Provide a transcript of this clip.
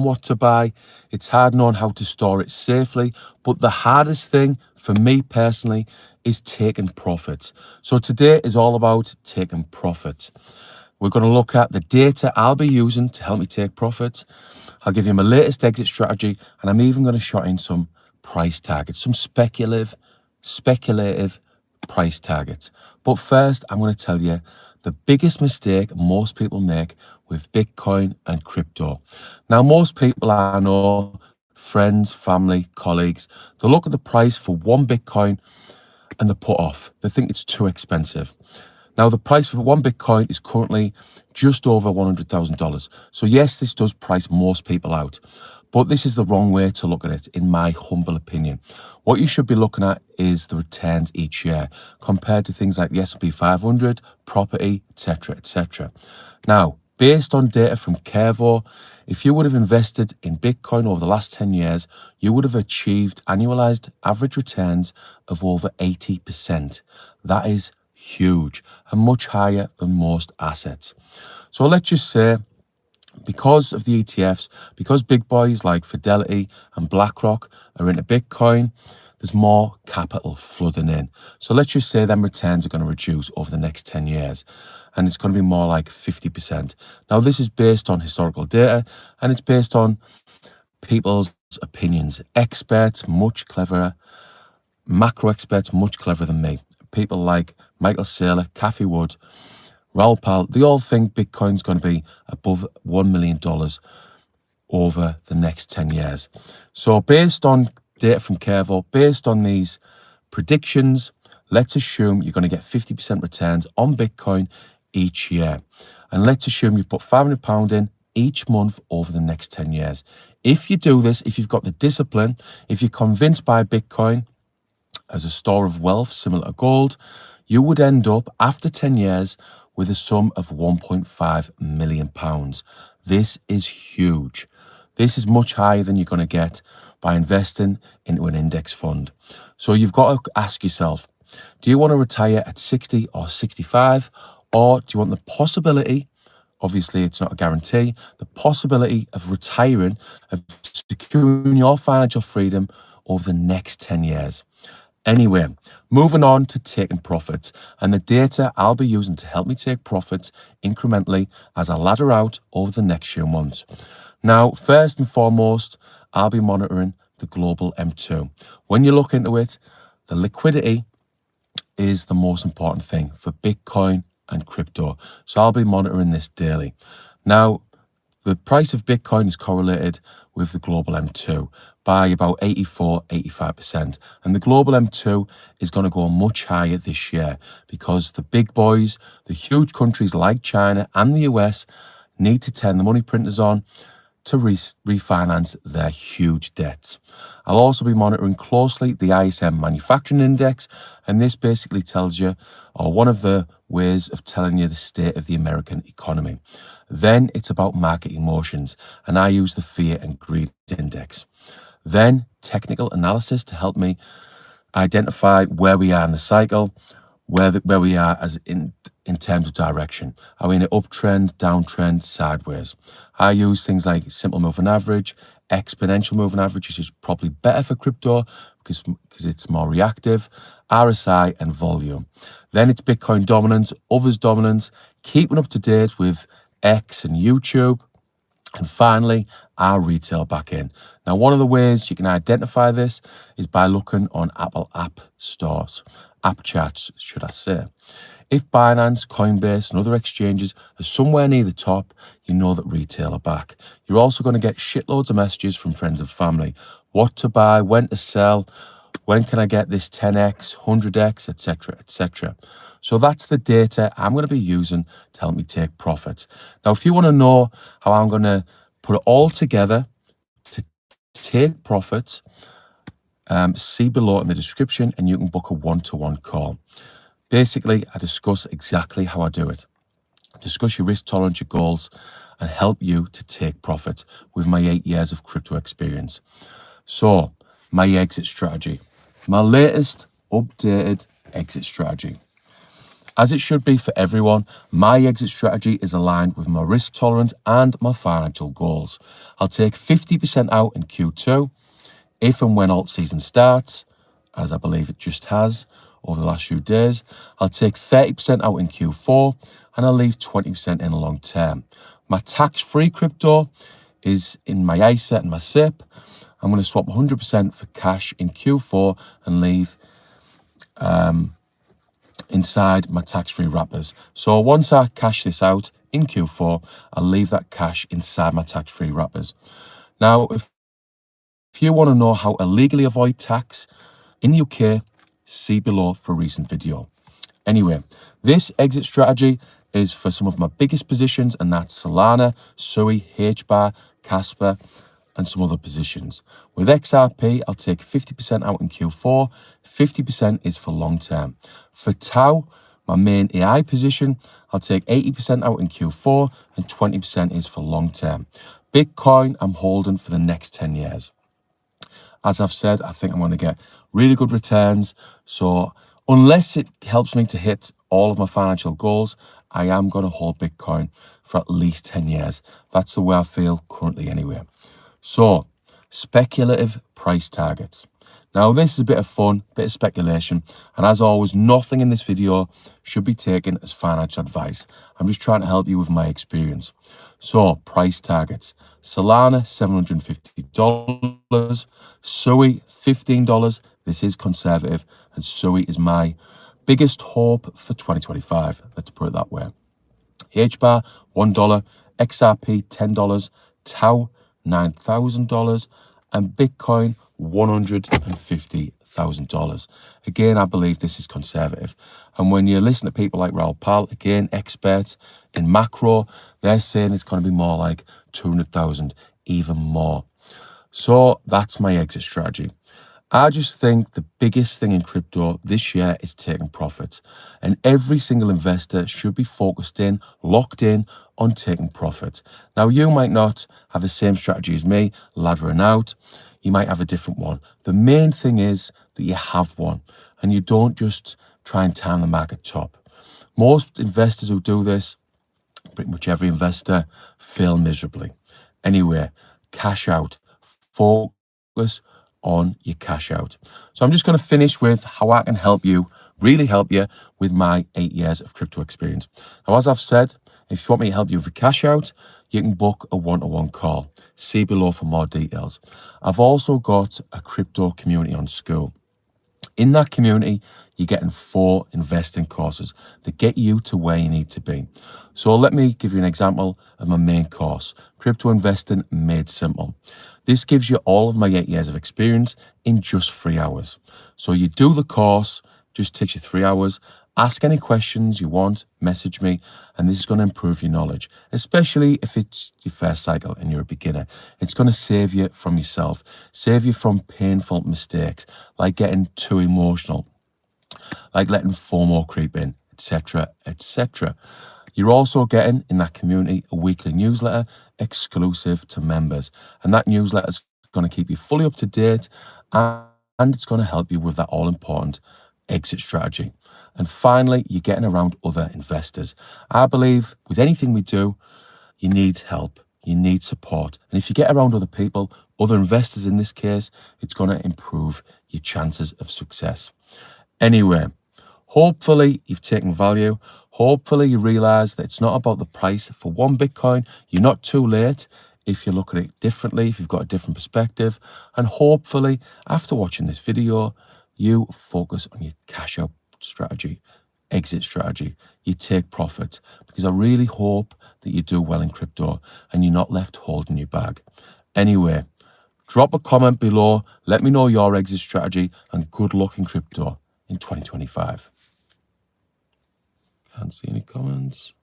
what to buy. It's hard knowing how to store it safely. But the hardest thing for me personally is taking profits. So today is all about taking profits. We're going to look at the data I'll be using to help me take profits. I'll give you my latest exit strategy, and I'm even going to shot in some price targets, some speculative price targets. But first, I'm going to tell you the biggest mistake most people make with Bitcoin and crypto. Now, most people I know, friends, family, colleagues, they look at the price for one Bitcoin and they put off. They think it's too expensive. Now, the price for one Bitcoin is currently just over $100,000. So yes, this does price most people out, but this is the wrong way to look at it, in my humble opinion. What you should be looking at is the returns each year compared to things like the S&P 500, property, etc., etc. Now, based on data from Kevo, if you would have invested in Bitcoin over the last 10 years, you would have achieved annualized average returns of over 80%. That is huge and much higher than most assets. So let's just say, because of the ETFs, because big boys like Fidelity and BlackRock are into Bitcoin, there's more capital flooding in. So let's just say them returns are going to reduce over the next 10 years, and it's going to be more like 50%. Now, this is based on historical data, and it's based on people's opinions. Experts, much cleverer, macro experts, much cleverer than me. People like Michael Saylor, Cathie Wood, Raoul Pal, they all think Bitcoin's going to be above $1 million over the next 10 years. So based on data from Kevo, based on these predictions, let's assume you're going to get 50% returns on Bitcoin each year. And let's assume you put £500 in each month over the next 10 years. If you do this, if you've got the discipline, if you're convinced by Bitcoin as a store of wealth similar to gold, you would end up after 10 years with a sum of £1.5 million. This is huge. This is much higher than you're going to get by investing into an index fund. So you've got to ask yourself, do you want to retire at 60 or 65? Or do you want the possibility, obviously it's not a guarantee, the possibility of retiring, of securing your financial freedom over the next 10 years? Anyway, moving on to taking profits and the data I'll be using to help me take profits incrementally as I ladder out over the next few months. Now, first and foremost, I'll be monitoring the global M2. When you look into it, the liquidity is the most important thing for Bitcoin and crypto. So I'll be monitoring this daily. Now, the price of Bitcoin is correlated with the global M2 by about 85%. And the global M2 is going to go much higher this year because the big boys, the huge countries like China and the US, need to turn the money printers on to refinance their huge debts. I'll also be monitoring closely the ISM Manufacturing Index, and this basically tells you, or one of the ways of telling you the state of the American economy. Then it's about market emotions, and I use the Fear and Greed Index. Then technical analysis to help me identify where we are in the cycle, where we are as in terms of direction. Are we in an uptrend, downtrend, sideways? I use things like simple moving average, exponential moving average, which is probably better for crypto because it's more reactive, RSI and volume. Then it's Bitcoin dominance, others dominance, keeping up to date with X and YouTube. And finally, our retail back in. Now, one of the ways you can identify this is by looking on Apple app stores, app chats, should I say. If Binance, Coinbase, and other exchanges are somewhere near the top, you know that retail are back. You're also going to get shitloads of messages from friends and family. What to buy, when to sell, when can I get this 10x, 100x, etc., etc. So that's the data I'm going to be using to help me take profits. Now, if you want to know how I'm going to put it all together to take profits, see below in the description and you can book a one-to-one call. Basically, I discuss exactly how I do it, discuss your risk tolerance, your goals, and help you to take profit with my 8 years of crypto experience. So, my exit strategy, my latest updated exit strategy. As it should be for everyone, my exit strategy is aligned with my risk tolerance and my financial goals. I'll take 50% out in Q2 if and when alt season starts, as I believe it just has over the last few days. I'll take 30% out in Q4 and I'll leave 20% in long term. My tax-free crypto is in my ISA and my SIP. I'm going to swap 100% for cash in Q4 and leave inside my tax-free wrappers. So once I cash this out in Q4, I'll leave that cash inside my tax-free wrappers. Now, if you want to know how to legally avoid tax in the UK, see below for a recent video. Anyway, this exit strategy is for some of my biggest positions, and that's Solana, Sui, HBAR, Casper, and some other positions. With XRP, I'll take 50% out in Q4, 50% is for long term. For Tau, my main AI position, I'll take 80% out in Q4 and 20% is for long term. Bitcoin, I'm holding for the next 10 years. As I've said, I think I'm going to get really good returns. So unless it helps me to hit all of my financial goals, I am going to hold Bitcoin for at least 10 years. That's the way I feel currently anyway. So, speculative price targets. Now, this is a bit of fun, bit of speculation, and as always, nothing in this video should be taken as financial advice. I'm just trying to help you with my experience. So, price targets. Solana, $750. Sui, $15. This is conservative, and Sui is my biggest hope for 2025. Let's put it that way. HBAR, $1. XRP, $10. Tau, $9,000, and Bitcoin, $150,000. Again, I believe this is conservative. And when you listen to people like Raoul Pal, again, experts in macro, they're saying it's going to be more like 200,000, even more. So that's my exit strategy. I just think the biggest thing in crypto this year is taking profits. And every single investor should be locked in on taking profits. Now, you might not have the same strategy as me, laddering out. You might have a different one. The main thing is that you have one and you don't just try and time the market top. Most investors who do this, pretty much every investor, fail miserably. Anyway, cash out. Focus on your cash out. So I'm just going to finish with how I can help you, really help you with my 8 years of crypto experience. Now, as I've said, if you want me to help you with a cash out, you can book a one-to-one call. See below for more details. I've also got a crypto community on School. In that community, you're getting 4 investing courses that get you to where you need to be. So let me give you an example of my main course, Crypto Investing Made Simple. This gives you all of my 8 years of experience in just 3 hours. So you do the course, just takes you 3 hours. Ask any questions you want, message me, and this is going to improve your knowledge, especially if it's your first cycle and you're a beginner. It's going to save you from yourself, save you from painful mistakes, like getting too emotional, like letting FOMO creep in, etc., etc. You're also getting, in that community, a weekly newsletter exclusive to members. And that newsletter is going to keep you fully up to date and it's going to help you with that all-important exit strategy. And finally, you're getting around other investors. I believe with anything we do, you need help, you need support. And if you get around other people, other investors in this case, it's going to improve your chances of success. Anyway, hopefully you've taken value. Hopefully you realize that it's not about the price for one Bitcoin. You're not too late if you look at it differently, if you've got a different perspective. And hopefully after watching this video, you focus on your cash out strategy, exit strategy. You take profit, because I really hope that you do well in crypto and you're not left holding your bag. Anyway, drop a comment below. Let me know your exit strategy and good luck in crypto in 2025. Can't see any comments.